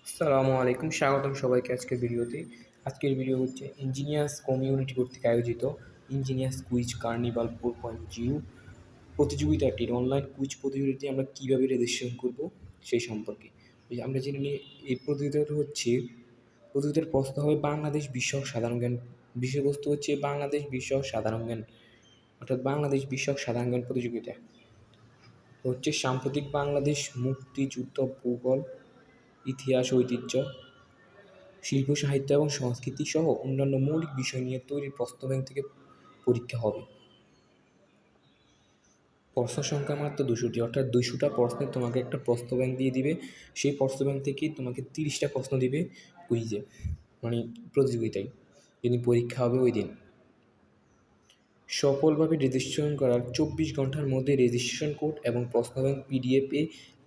আসসালামু আলাইকুম, স্বাগতম সবাইকে আজকের ভিডিওতে। আজকের ভিডিও হচ্ছে ইঞ্জিনিয়ার্স কমিউনিটি কর্তৃক আয়োজিত ইঞ্জিনিয়ার্স কুইজ কার্নিভাল 4.0 প্রতিযোগিতাটির অনলাইন কুইজ প্রতিযোগিতায় আমরা কীভাবে রেজিস্ট্রেশন করব সেই সম্পর্কে আমরা জেনে নিই। এই প্রতিযোগিতাটা হচ্ছে প্রতিযোগিতার প্রশ্ন হবে বাংলাদেশ বিষয়ক সাধারণ জ্ঞান। বিষয়বস্তু হচ্ছে বাংলাদেশ বিষয়ক সাধারণ জ্ঞান, অর্থাৎ বাংলাদেশ বিষয়ক সাধারণ জ্ঞান প্রতিযোগিতা হচ্ছে সাম্প্রতিক বাংলাদেশ, মুক্তিযুদ্ধ, ভূগোল, ইতিহাস, ঐতিহ্য, শিল্প, সাহিত্য এবং সংস্কৃতি সহ অন্যান্য মৌলিক বিষয় নিয়ে তৈরি প্রশ্ন ব্যাংক থেকে পরীক্ষা হবে। প্রশ্ন সংখ্যা মাত্র 200টি, অর্থাৎ 200টা প্রশ্নে তোমাকে একটা প্রশ্ন ব্যাংক দিয়ে দিবে। সেই প্রশ্ন ব্যাংক থেকেই তোমাকে 30টা প্রশ্ন দিবে কুইজে, মানে প্রতিযোগিতায়, যেদিন পরীক্ষা হবে ওই দিন। সফলভাবে রেজিস্ট্রেশন করার 24 ঘন্টার মধ্যে রেজিস্ট্রেশন কোড এবং প্রশ্ন ব্যাংক পিডিএফে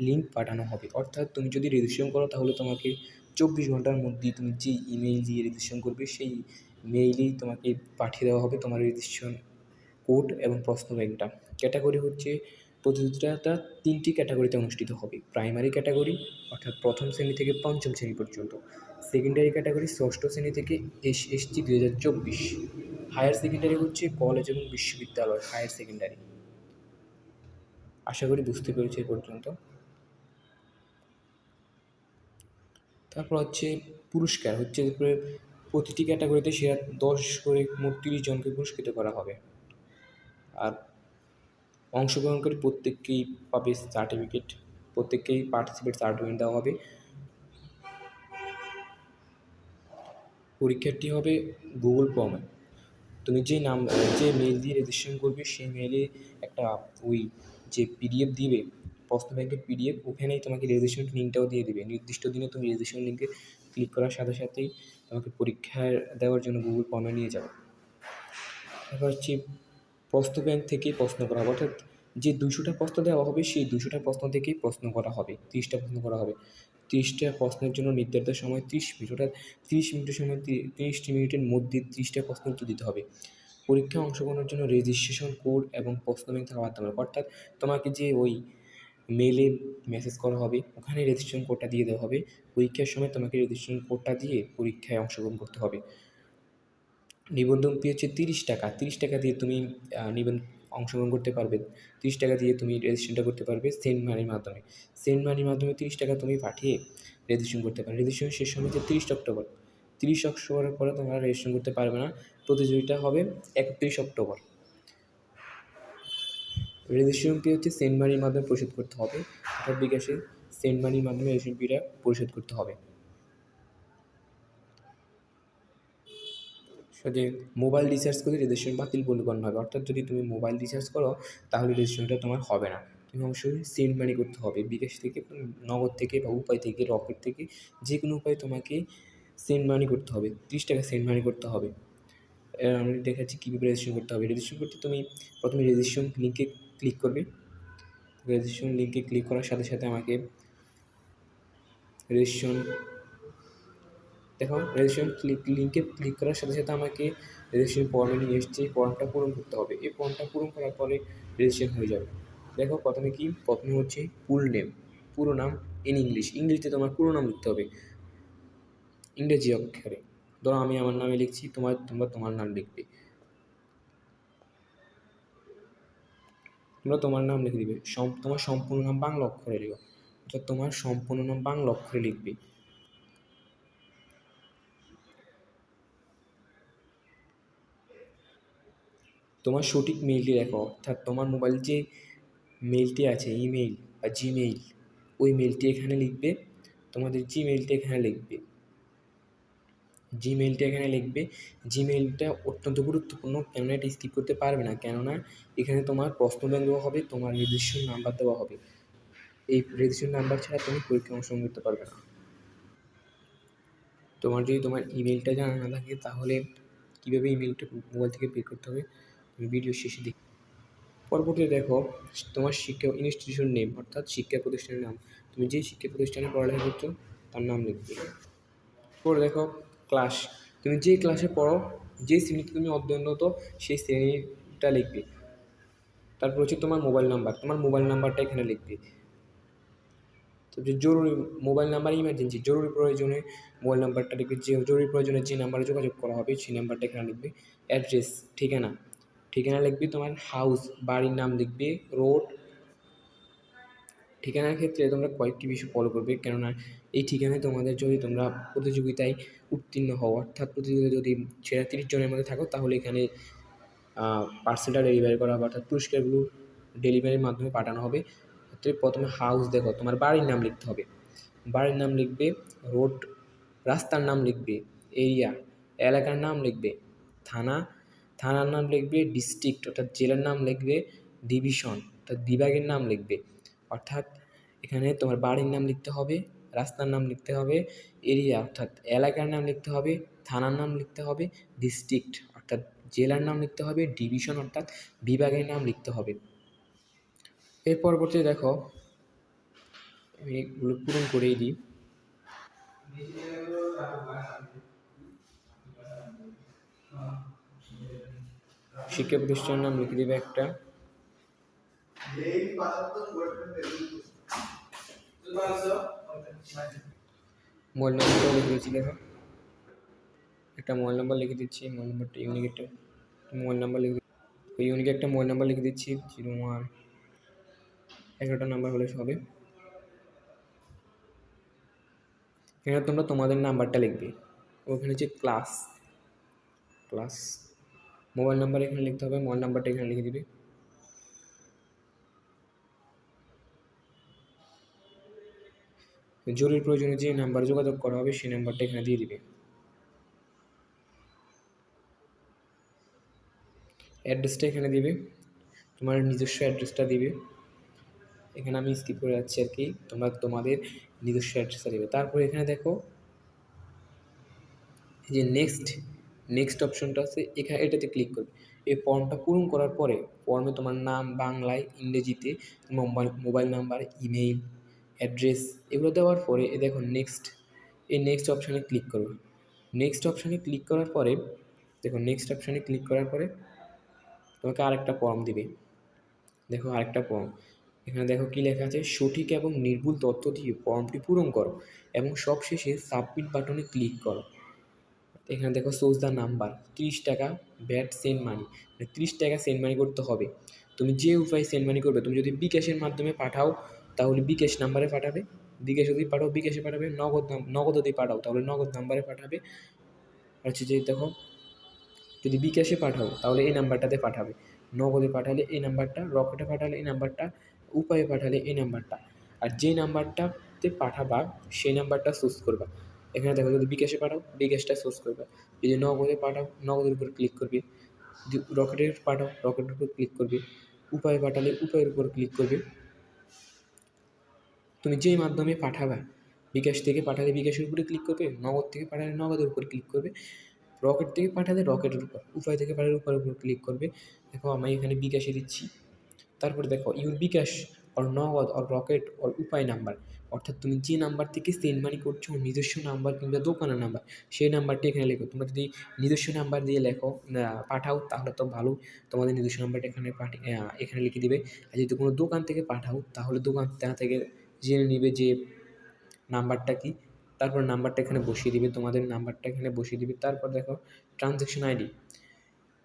লিঙ্ক পাঠানো হবে। অর্থাৎ তুমি যদি রেজিস্ট্রেশন করো তাহলে তোমাকে 24 ঘন্টার মধ্যেই তুমি যে ইমেইল দিয়ে রেজিস্ট্রেশন করবে সেই মেইলেই তোমাকে পাঠিয়ে দেওয়া হবে তোমার রেজিস্ট্রেশন কোড এবং প্রশ্ন ব্যাংকটা। ক্যাটাগরি হচ্ছে প্রতিযোগিতাটা 3টি ক্যাটাগরিতে অনুষ্ঠিত হবে। প্রাইমারি ক্যাটাগরি অর্থাৎ প্রথম শ্রেণী থেকে পঞ্চম শ্রেণী পর্যন্ত, সেকেন্ডারি ক্যাটাগরি ষষ্ঠ শ্রেণী থেকে এসএসসি 2024, হায়ার সেকেন্ডারি হচ্ছে কলেজ এবং বিশ্ববিদ্যালয় হায়ার সেকেন্ডারি। আশা করি বুঝতে পেরেছি এ পর্যন্ত। তারপর হচ্ছে পুরস্কার হচ্ছে প্রতিটি ক্যাটাগরিতে সেরা 10 করে মোট 30 জনকে পুরস্কৃত করা হবে। আর অংশগ্রহণকারী প্রত্যেককেই পাবে সার্টিফিকেট, প্রত্যেককেই পার্টিসিপেট সার্টিফিকেট দেওয়া হবে। পরীক্ষাটি হবে গুগল ফর্মে। তুমি যে মেইল দিয়ে রেজিস্ট্রেশন করবে সেই মেইলে একটা ওই যে পিডিএফ দিবে, প্রশ্ন ব্যাংকের পিডিএফ, ওখানেই তোমাকে রেজিস্ট্রেশন লিঙ্কটাও দিয়ে দিবে। নির্দিষ্ট দিনে তুমি রেজিস্ট্রেশন লিঙ্কে ক্লিক করার সাথে সাথেই তোমাকে পরীক্ষা দেওয়ার জন্য গুগল ফর্মে নিয়ে যাবে। তারপর হচ্ছে প্রশ্ন ব্যাংক থেকেই প্রশ্ন করা হবে, অর্থাৎ যে 200টা প্রশ্ন দেওয়া হবে সেই 200টা প্রশ্ন থেকেই প্রশ্ন করা হবে। 30টা প্রশ্ন করা হবে। 30টা প্রশ্নের জন্য নির্ধারিত সময় 30 মিনিট, অর্থাৎ 30 মিনিটের সময় 30টি মিনিটের মধ্যে 30টা প্রশ্ন উত্তর দিতে হবে। পরীক্ষায় অংশগ্রহণের জন্য রেজিস্ট্রেশন কোড এবং প্রশ্ন ব্যাংক থাকা বাধ্যতামূলক, অর্থাৎ তোমাকে যে ওই মেলে মেসেজ করা হবে ওখানে রেজিস্ট্রেশন কোডটা দিয়ে দেওয়া হবে। পরীক্ষার সময় তোমাকে রেজিস্ট্রেশন কোডটা দিয়ে পরীক্ষায় অংশগ্রহণ করতে হবে। নিবন্ধন ফি হচ্ছে 30 টাকা। 30 টাকা দিয়ে তুমি অংশগ্রহণ করতে পারবে। 30 টাকা দিয়ে তুমি রেজিস্ট্রেশনটা করতে পারবে সেন্ড মানির মাধ্যমে। সেন্ড মানির মাধ্যমে 30 টাকা তুমি পাঠিয়ে রেজিস্ট্রেশন করতে পারবে। রেজিস্ট্রেশন শেষ হবে যে 30 অক্টোবর। 30 অক্টোবরের পরে তোমরা রেজিস্ট্রেশন করতে পারবে না। প্রতিযোগিতা হবে 31 অক্টোবর। রেজিস্ট্রেশন ফি হচ্ছে সেন্ড মানির মাধ্যমে পরিশোধ করতে হবে, অর্থাৎ বিকাশে সেন্ড মানির মাধ্যমে রেজিস্ট্রেশন ফিটা পরিশোধ করতে হবে। যে মোবাইল রিচার্জ করলে রেজিস্ট্রেশন বাতিল বলে গণ্য হবে, অর্থাৎ যদি তুমি মোবাইল রিচার্জ করো তাহলে রেজিস্ট্রেশনটা তোমার হবে না। তুমি অবশ্যই সেন্ড মানি করতে হবে। বিকাশ থেকে, নগদ থেকে বা উপায় থেকে, রকেট থেকে, যে কোনো উপায়ে তোমাকে সেন্ড মানি করতে হবে। 30 টাকা সেন্ড মানি করতে হবে। আমি দেখাচ্ছি কীভাবে রেজিস্ট্রেশন করতে হবে। রেজিস্ট্রেশন করতে তুমি প্রথমে রেজিস্ট্রেশন লিঙ্কে ক্লিক করবে। রেজিস্ট্রেশন লিঙ্কে ক্লিক করার সাথে সাথে আমাকে রেজিস্ট্রেশন লিঙ্কে ক্লিক করার সাথে সাথে আমাকে রেজিস্ট্রেশন ফর্মে নিয়ে এসছে। এই ফর্মটা পূরণ করতে হবে। এই ফর্মটা পূরণ করার পরে রেজিস্ট্রেশন হয়ে যাবে। দেখো প্রথমে হচ্ছে ফুল নেম, পুরো নাম ইন ইংলিশে তোমার পুরো নাম লিখতে হবে ইংরেজি অক্ষরে। ধরো আমি আমার নামে লিখছি, তোমরা তোমার নাম লিখবে। তোমরা তোমার নাম লিখে দিবে। তোমার সম্পূর্ণ নাম বাংলা অক্ষরে লিখো, অর্থাৎ তোমার সম্পূর্ণ নাম বাংলা অক্ষরে লিখবে। তোমার সঠিক মেইলটি লেখো, অর্থাৎ তোমার মোবাইল যে মেইলটি আছে, ইমেইল বা জিমেইল, ওই মেইলটি এখানে লিখবে। তোমাদের জিমেইলটা এখানে লিখবে। জিমেইলটা অত্যন্ত গুরুত্বপূর্ণ, কেননা এটা স্কিপ করতে পারবে না, কেননা এখানে তোমার প্রশ্ন ব্যাংক দেওয়া হবে, তোমার রেজিস্ট্রেশন নাম্বার দেওয়া হবে। এই রেজিস্ট্রেশন নাম্বার ছাড়া তুমি পরীক্ষায় অংশগ্রহণ করতে পারবে না। তোমার যদি তোমার ইমেইলটা জানা না থাকে তাহলে কীভাবে ইমেইলটা মোবাইল থেকে বের করতে হবে তুমি ভিডিও শেষে দেখো। পরবর্তীতে দেখো তোমার শিক্ষা ইনস্টিটিউশন নেম, অর্থাৎ শিক্ষা প্রতিষ্ঠানের নাম। তুমি যে শিক্ষা প্রতিষ্ঠানে পড়ালেখা করছো তার নাম লিখবে। পরে দেখো ক্লাস, তুমি যে ক্লাসে পড়ো, যে শ্রেণীতে তুমি অধ্যয়নরত সেই শ্রেণীটা লিখবে। তারপর হচ্ছে তোমার মোবাইল নাম্বারটা এখানে লিখবে। সবচেয়ে জরুরি মোবাইল নাম্বার, ইমার্জেন্সি জরুরি প্রয়োজনে মোবাইল নাম্বারটা লিখবে, যে জরুরি প্রয়োজনে যে নাম্বারে যোগাযোগ করা হবে সেই নাম্বারটা এখানে লিখবে। অ্যাড্রেস, ঠিকানা, ঠিকানা লিখবে তোমার হাউস, বাড়ির নাম লিখবে, রোড। ঠিকানার ক্ষেত্রে তোমরা কয়েকটি বিষয় ফলো করবে, কেননা এই ঠিকানায় তোমাদের যদি তোমরা প্রতিযোগিতায় উত্তীর্ণ হও, অর্থাৎ প্রতিযোগিতায় যদি সেরা 30 জনের মধ্যে থাকো, তাহলে এখানে পার্সেলটা ডেলিভারি করা হবে, অর্থাৎ পুরস্কারগুলো ডেলিভারির মাধ্যমে পাঠানো হবে। অর্থাৎ প্রথমে হাউস দেখো, তোমার বাড়ির নাম লিখতে হবে, বাড়ির নাম লিখবে, রোড রাস্তার নাম লিখবে, এরিয়া এলাকার নাম লিখবে, থানা থানার নাম লিখবে, ডিস্ট্রিক্ট অর্থাৎ জেলার নাম লিখবে, ডিভিশন অর্থাৎ বিভাগের নাম লিখবে। অর্থাৎ এখানে তোমার বাড়ির নাম লিখতে হবে, রাস্তার নাম লিখতে হবে, এরিয়া অর্থাৎ এলাকার নাম লিখতে হবে, থানার নাম লিখতে হবে, ডিস্ট্রিক্ট অর্থাৎ জেলার নাম লিখতে হবে, ডিভিশন অর্থাৎ বিভাগের নাম লিখতে হবে। এর পরবর্তী দেখো, আমি এগুলো পূরণ করেই দিই। শিক্ষা প্রতিষ্ঠানের নাম লিখে দেবে একটা, মোবাইল নাম্বারটাও লিখে দিচ্ছি। দেখো একটা মোবাইল নাম্বার লিখে দিচ্ছি, মোবাইল নাম্বারটা ইউনিক একটা মোবাইল নাম্বার লিখে ইউনিক একটা মোবাইল নাম্বার লিখে দিচ্ছি, 01, 11টা নাম্বার হলে হবে। এখানে তোমরা তোমাদের নাম্বারটা লিখবে, ওখানে যে ক্লাস মোবাইল নাম্বার এখানে লিখতে হবে, মোবাইল নাম্বারটা এখানে লিখে দিবে। জরুরি প্রয়োজনে যে নাম্বারে যোগাযোগ করা হবে সেই নাম্বারটা এখানে দিয়ে দিবে। অ্যাড্রেসটা এখানে দিবে, তোমার নিজস্ব অ্যাড্রেসটা দিবে। এখানে আমি স্কিপ করে যাচ্ছি আর কি, তোমরা তোমাদের নিজস্ব অ্যাড্রেসটা দেবে। তারপর এখানে দেখো এই যে নেক্সট অপশনটা আছে, এখানে এটাতে ক্লিক করবে। এই ফর্মটা পূরণ করার পরে ফর্মে তোমার নাম বাংলায়, ইংরেজিতে, মোবাইল নাম্বার, ইমেইল, অ্যাড্রেস এগুলো দেওয়ার পরে দেখো নেক্সট অপশানে ক্লিক করবে। নেক্সট অপশানে ক্লিক করার পরে দেখো নেক্সট অপশানে ক্লিক করার পরে তোমাকে আরেকটা ফর্ম দিবে। দেখো আরেকটা ফর্ম, এখানে দেখো কী লেখা আছে, সঠিক এবং নির্ভুল তথ্য দিয়ে ফর্মটি পূরণ করো এবং সবশেষে সাবমিট বাটনে ক্লিক করো। এখানে দেখো সোর্স দ্য নাম্বার, 30 টাকা ব্যাট সেন্ড মানি, মানে 30 টাকা সেন্ড মানি করতে হবে। তুমি যে উপায়ে সেন্ড মানি করবে, তুমি যদি বিকাশের মাধ্যমে পাঠাও তাহলে বিকাশ নাম্বারে পাঠাবে, বিকাশ যদি পাঠাও বিকাশে পাঠাবে, নগদ যদি পাঠাও তাহলে নগদ নাম্বারে পাঠাবে। আর হচ্ছে যে দেখো যদি বিকাশে পাঠাও তাহলে এই নাম্বারটাতে পাঠাবে, নগদে পাঠালে এই নাম্বারটা, রকেটে পাঠালে এই নাম্বারটা, উপায়ে পাঠালে এই নাম্বারটা। আর যে নাম্বারটাতে পাঠাবা সেই নাম্বারটা চুজ করবা। এখানে দেখো যদি বিকাশে পাঠাও বিকাশটা চুজ করবে, যদি নগদে পাঠাও নগদের উপর ক্লিক করবে, যদি রকেটের পাঠাও রকেটের উপর ক্লিক করবে, উপায়ে পাঠালে উপায়ের উপর ক্লিক করবে। তুমি যেই মাধ্যমে পাঠাবা, বিকাশ থেকে পাঠালে বিকাশের উপরে ক্লিক করবে, নগদ থেকে পাঠালে নগদের উপর ক্লিক করবে, রকেট থেকে পাঠালে রকেটের উপর, উপায় থেকে পাঠালে উপায়ের উপর ক্লিক করবে। দেখো আমি এখানে বিকাশে দিচ্ছি। তারপরে দেখো ইউর বিকাশ অর নগদ অর রকেট অর উপায় নাম্বার, অর্থাৎ তুমি যে নাম্বার থেকে সেন্ড মানি করছো নিজস্ব নাম্বার কিংবা দোকানের নাম্বার, সেই নাম্বারটি এখানে লেখো। তোমরা যদি নিজস্ব নাম্বার দিয়ে লেখো পাঠাও তাহলে তো ভালো, তোমাদের নিজস্ব নাম্বারটা এখানে লিখে দিবে। আর যদি কোনো দোকান থেকে পাঠাও তাহলে দোকান থেকে জেনে নিবে যে নাম্বারটা কি, তারপর নাম্বারটা এখানে বসিয়ে দিবে, তোমাদের নাম্বারটা এখানে বসিয়ে দিবে। তারপর দেখো ট্রানজ্যাকশন আইডি,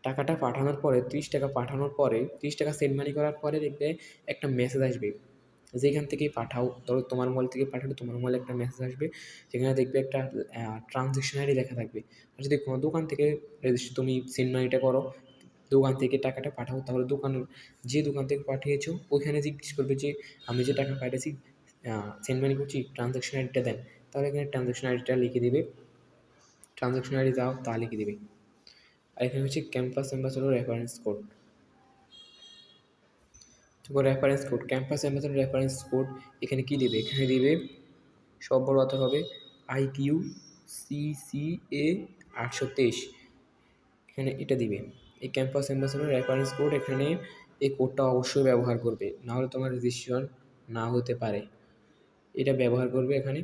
টাকাটা পাঠানোর পরে 30 টাকা পাঠানোর পরে 30 টাকা সেন্ড মানি করার পরে দেখবে একটা মেসেজ আসবে, যেখান থেকেই পাঠাও, ধরো তোমার মোবাইল থেকে পাঠালে তোমার মোবাইলে একটা মেসেজ আসবে, সেখানে দেখবে একটা ট্রানজ্যাকশন আইডি লেখা থাকবে। আর যদি কোনো দোকান থেকে তুমি সেন্ড মানিটা করো, দোকান থেকে টাকাটা পাঠাও, তাহলে যে দোকান থেকে পাঠিয়েছো ওইখানে জিজ্ঞেস করবে যে আমি যে টাকা পাঠিয়েছি সেন্ড মানি করছি, ট্রানজ্যাকশন আইডিটা দেন। তাহলে এখানে ট্রানজ্যাকশন আইডিটা লিখে দেবে, ট্রানজ্যাকশন আইডি দাও তা লিখে দেবে। আর এখানে হচ্ছে campus ambassador reference code. Campus ambassador reference code এখানে কী দেবে, এখানে দেবে সব বড় হাতে হবে IQCCA 823, এখানে এটা দিবে। এই ক্যাম্পাস অ্যাম্বাসেডর রেফারেন্স কোড, এখানে এই কোডটা অবশ্যই ব্যবহার করবে, নাহলে তোমার রেজিস্ট্রেশন না হতে পারে। এটা ব্যবহার করবে এখানে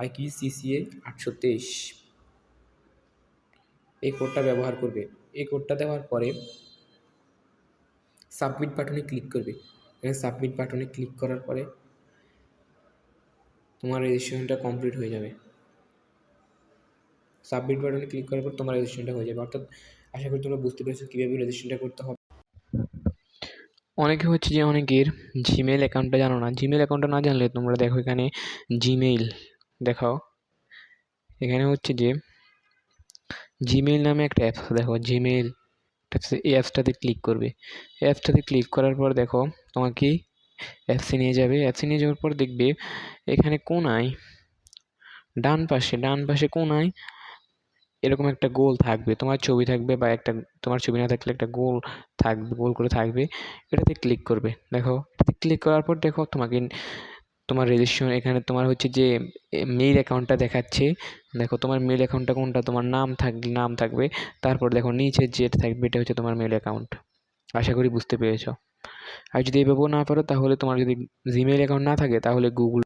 IQCCA 823, এই কোডটা ব্যবহার করবে। এই কোডটা দেওয়ার পরে সাবমিট বাটনে ক্লিক করবে। এখানে সাবমিট বাটনে ক্লিক করার পরে তোমার রেজিস্ট্রেশনটা কমপ্লিট হয়ে যাবে। সাবমিট বাটনে ক্লিক করার পর তোমার রেজিস্ট্রেশনটা হয়ে যাবে। অর্থাৎ আশা করি তোমরা বুঝতে পেরেছো কীভাবে রেজিস্ট্রেশনটা করতে হবে। অনেকে হচ্ছে যে অনেকের জিমেল অ্যাকাউন্টটা জানো না। জিমেল অ্যাকাউন্টটা না জানলে তোমরা দেখো এখানে জিমেইল দেখাও, এখানে হচ্ছে যে জিমেইল নামে একটা অ্যাপস দেখো, জিমেইল এই অ্যাপসটাতে ক্লিক করবে। অ্যাপসটাতে ক্লিক করার পর দেখো তোমাকে অ্যাপসে নিয়ে যাবে। অ্যাপসে নিয়ে যাওয়ার পর দেখবে এখানে কোনায় ডান পাশে কোনায় এরকম একটা গোল থাকবে, তোমার ছবি থাকবে বা একটা তোমার ছবি না থাকলে একটা গোল থাকবে, গোল করে থাকবে, এটাতে ক্লিক করবে। দেখো এটাতে ক্লিক করার পর দেখো তোমাকে তোমার রেজিস্ট্রেশন এখানে তোমার হচ্ছে যে মেইল অ্যাকাউন্টটা দেখাচ্ছে। দেখো তোমার মেইল অ্যাকাউন্টটা কোনটা, তোমার নাম থাকবে, তারপর দেখো নিচে যেটা থাকবে এটা হচ্ছে তোমার মেইল অ্যাকাউন্ট। আশা করি বুঝতে পেরেছো। আর যদি এভাবেও না পারো তাহলে তোমার যদি জিমেইল অ্যাকাউন্ট না থাকে তাহলে গুগল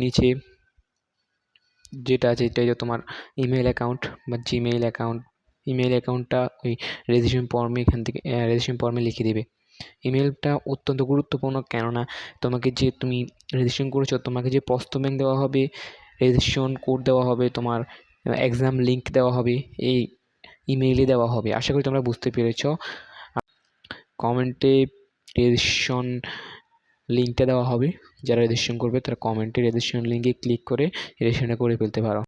নিচে যেটা আছে এটাই যে তোমার ইমেল অ্যাকাউন্ট বা জিমেইল অ্যাকাউন্ট। ইমেল অ্যাকাউন্টটা ওই রেজিস্ট্রেশন ফর্মে এখান থেকে রেজিস্ট্রেশন ফর্মে লিখে দেবে। ইমেলটা অত্যন্ত গুরুত্বপূর্ণ, কেননা তোমাকে যে তুমি রেজিস্ট্রেশন করেছো তোমাকে যে প্রস্ত ব্যাংক দেওয়া হবে, রেজিস্ট্রেশন কোড দেওয়া হবে, তোমার এক্সাম লিঙ্ক দেওয়া হবে, এই ইমেইলে দেওয়া হবে। আশা করি তোমরা বুঝতে পেরেছো। কমেন্টে রেজিস্ট্রেশন লিঙ্কটা দেওয়া হবে, যারা রেজিস্ট্রেশন করবে তারা কমেন্টে রেজিস্ট্রেশন লিঙ্কে ক্লিক করে রেজিস্ট্রেশনটা করে ফেলতে পারো।